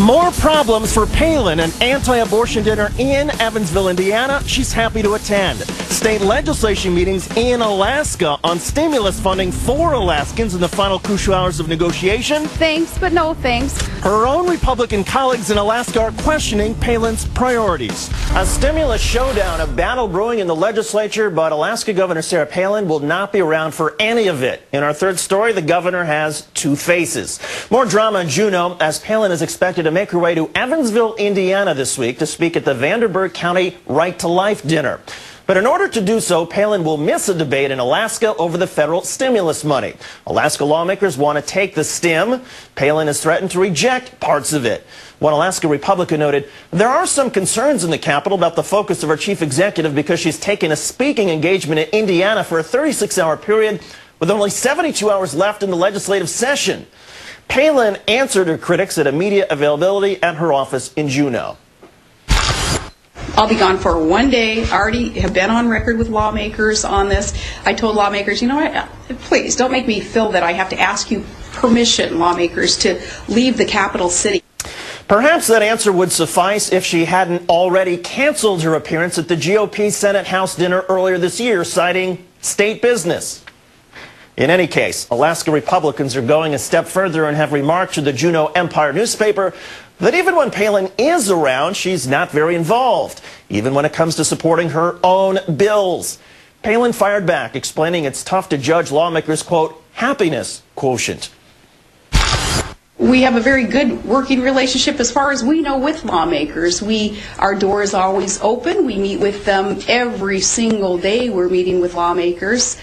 More problems for Palin, an anti-abortion dinner in Evansville, Indiana. She's happy to attend. State legislation meetings in Alaska on stimulus funding for Alaskans in the final crucial hours of negotiation. Thanks, but no thanks. Her own Republican colleagues in Alaska are questioning Palin's priorities. A stimulus showdown, a battle brewing in the legislature, but Alaska Governor Sarah Palin will not be around for any of it. In our third story, the governor has two faces. More drama in Juneau as Palin is expected to make her way to Evansville, Indiana this week to speak at the Vanderburgh County Right to Life dinner. But in order to do so, Palin will miss a debate in Alaska over the federal stimulus money. Alaska lawmakers want to take the stim. Palin has threatened to reject parts of it. One Alaska Republican noted, there are some concerns in the Capitol about the focus of our chief executive because she's taken a speaking engagement in Indiana for a 36-hour period with only 72 hours left in the legislative session. Palin answered her critics at a media availability at her office in Juneau. I'll be gone for one day. I already have been on record with lawmakers on this. I told lawmakers, you know what, please don't make me feel that I have to ask you permission, lawmakers, to leave the capital city. Perhaps that answer would suffice if she hadn't already canceled her appearance at the GOP Senate House dinner earlier this year, citing state business. In any case, Alaska Republicans are going a step further and have remarked to the Juneau Empire newspaper that even when Palin is around, she's not very involved, even when it comes to supporting her own bills. Palin fired back, explaining it's tough to judge lawmakers' quote, happiness quotient. We have a very good working relationship as far as we know with lawmakers. Our door is always open. We meet with them every single day. We're meeting with lawmakers.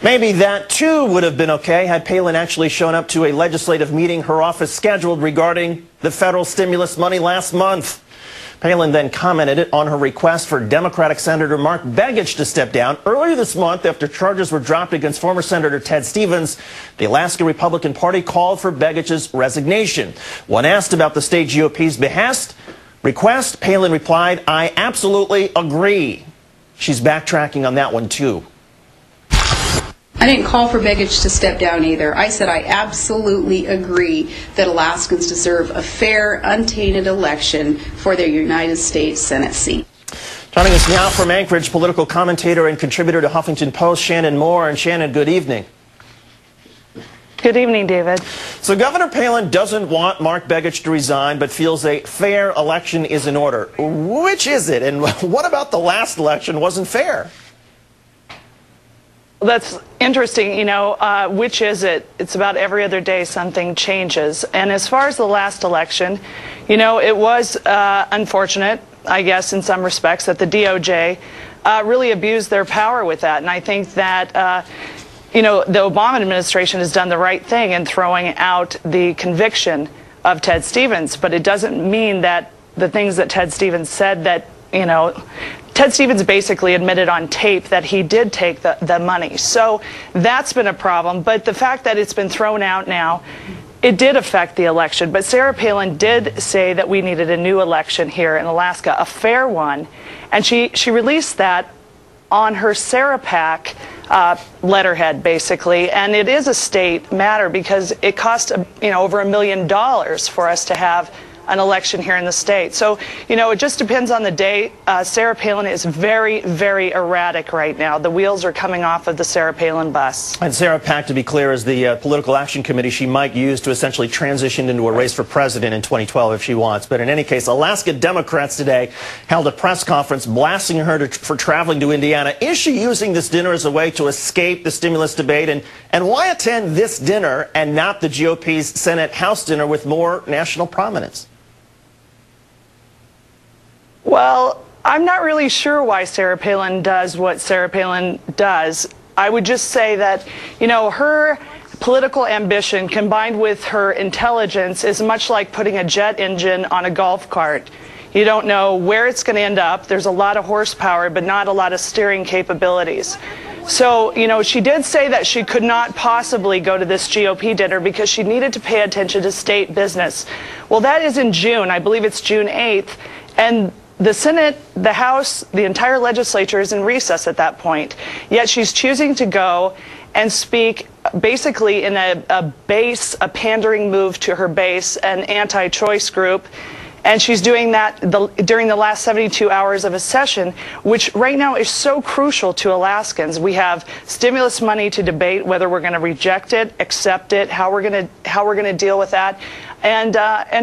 Maybe that, too, would have been okay had Palin actually shown up to a legislative meeting her office scheduled regarding the federal stimulus money last month. Palin then commented on her request for Democratic Senator Mark Begich to step down. Earlier this month, after charges were dropped against former Senator Ted Stevens, the Alaska Republican Party called for Begich's resignation. When asked about the state GOP's request, Palin replied, I absolutely agree. She's backtracking on that one, too. I didn't call for Begich to step down either. I said I absolutely agree that Alaskans deserve a fair, untainted election for their United States Senate seat. Joining us now from Anchorage, political commentator and contributor to Huffington Post, Shannon Moore. And Shannon, good evening. Good evening, David. So Governor Palin doesn't want Mark Begich to resign, but feels a fair election is in order. Which is it? And what about the last election wasn't fair? That's interesting, you know, which is it? It's about every other day something changes. And as far as the last election, you know, it was unfortunate, I guess, in some respects, that the DOJ really abused their power with that. And I think that, you know, the Obama administration has done the right thing in throwing out the conviction of Ted Stevens. But it doesn't mean that the things that Ted Stevens said that, you know, Ted Stevens basically admitted on tape that he did take the money. So that's been a problem. But the fact that it's been thrown out now, it did affect the election. But Sarah Palin did say that we needed a new election here in Alaska, a fair one. And she released that on her Sarah PAC letterhead, basically. And it is a state matter because it cost, you know, over $1 million for us to have an election here in the state. So, you know, it just depends on the day. Sarah Palin is very, very erratic right now. The wheels are coming off of the Sarah Palin bus. And Sarah PAC, to be clear, is the political action committee she might use to essentially transition into a race for president in 2012 if she wants. But in any case, Alaska Democrats today held a press conference blasting her for traveling to Indiana. Is she using this dinner as a way to escape the stimulus debate? And why attend this dinner and not the GOP's Senate House dinner with more national prominence? Well, I'm not really sure why Sarah Palin does what Sarah Palin does. I would just say that, you know, her political ambition combined with her intelligence is much like putting a jet engine on a golf cart. You don't know where it's going to end up. There's a lot of horsepower, but not a lot of steering capabilities. So, you know, she did say that she could not possibly go to this GOP dinner because she needed to pay attention to state business. Well, that is in June. I believe it's June 8th. And the Senate, the House, the entire legislature is in recess at that point. Yet she's choosing to go and speak basically in a pandering move to her base, an anti-choice group. And she's doing that during the last 72 hours of a session, which right now is so crucial to Alaskans. We have stimulus money to debate whether we're going to reject it, accept it, how we're going to deal with that. And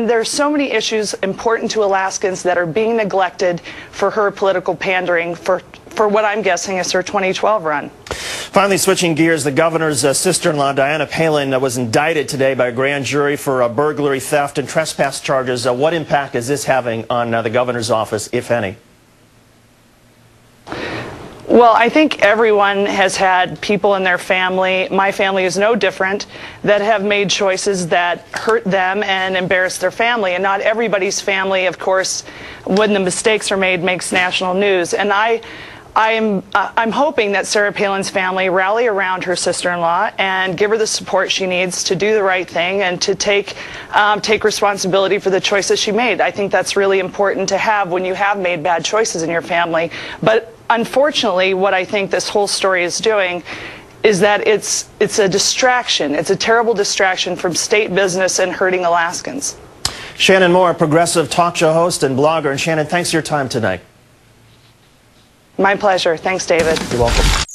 there's so many issues important to Alaskans that are being neglected for her political pandering for what I'm guessing is her 2012 run. Finally, switching gears, the governor's sister-in-law, Diana Palin, was indicted today by a grand jury for burglary, theft, and trespass charges. What impact is this having on the governor's office, if any? Well, I think everyone has had people in their family, my family is no different, that have made choices that hurt them and embarrass their family. And not everybody's family, of course, when the mistakes are made, makes national news. And I'm hoping that Sarah Palin's family rally around her sister-in-law and give her the support she needs to do the right thing and to take responsibility for the choices she made. I think that's really important to have when you have made bad choices in your family. But unfortunately, what I think this whole story is doing is that it's a distraction. It's a terrible distraction from state business and hurting Alaskans. Shannon Moore, progressive talk show host and blogger. And Shannon, thanks for your time tonight. My pleasure. Thanks, David. You're welcome.